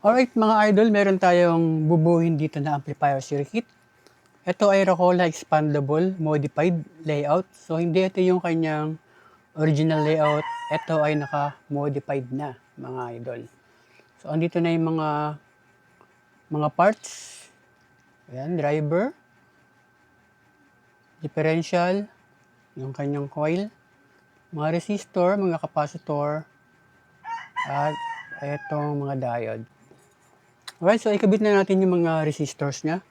Alright mga idol, meron tayong bubuhin dito na amplifier circuit. Ito ay Rocola Expandable Modified Layout. So hindi ito yung kanyang original layout. Ito ay naka-modified na mga idol. So andito na yung mga parts. Ayan, driver, differential, yung kanyang coil, mga resistor, mga capacitor, at itong mga diode. Alright, so ikabit na natin yung mga resistors niya.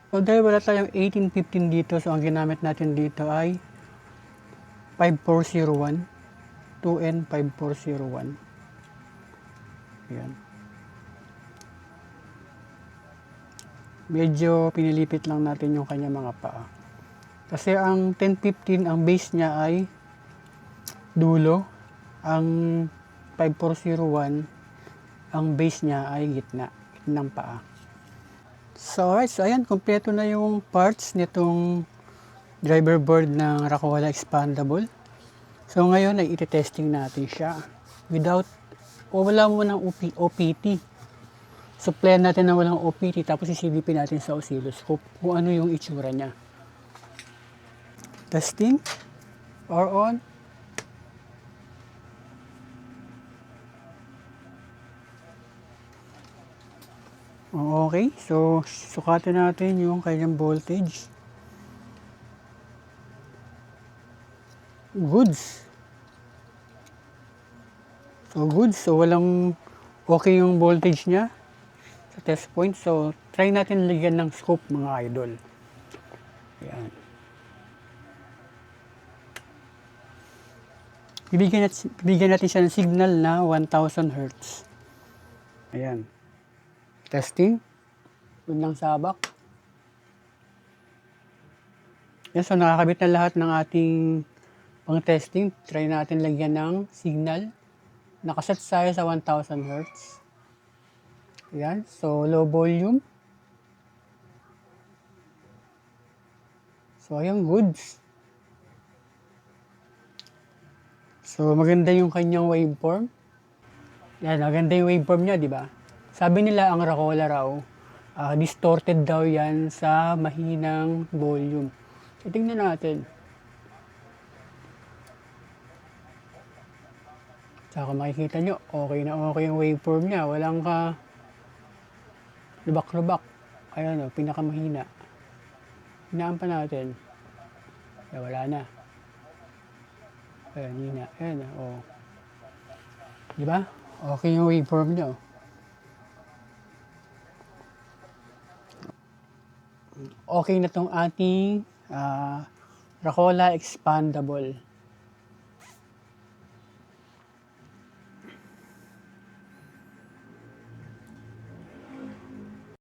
So dahil wala tayong 1815 dito, so ang ginamit natin dito ay 5401, 2N5401. Ayan. Medyo pinilipit lang natin yung kanya mga paa. Kasi ang 1015, ang base niya ay dulo. Ang 5401, ang base niya ay gitnang paa. So alright, so ayan, kompleto na yung parts nitong driver board ng Rocola Expandable. So ngayon ay iti-testing natin siya without wala mo ng OPT. So plan natin na walang OPT tapos isilipin natin sa oscilloscope kung ano yung itsura niya. Testing. Power on. Okay, so sukatin natin yung kanyang voltage. Goods. So goods, so walang okay yung voltage niya sa test point. So try natin lagyan ng scope mga idol. Ayan. Bibigyan natin siya ng signal na 1000 Hz. Ayan. Testing. Unang sabak. Yan, so nakakabit na lahat ng ating pang testing. Try natin lagyan ng signal. Nakaset tayo sa 1000 Hz. Ayan, so low volume. So ayan, goods. So maganda yung kanyang waveform. Yan, maganda yung waveform niya, di ba? Sabi nila ang Rocola raw, distorted daw yan sa mahinang volume. So tingnan natin. Saka makikita nyo, okay na okay yung waveform niya. Walang lubak-lubak. Ayan o, pinakamahina. Hinaan pa natin. Ay, wala na. Ayan, hina. Ayan o. Diba? Okay yung waveform niya. Okay na tong ating Rocola Expandable.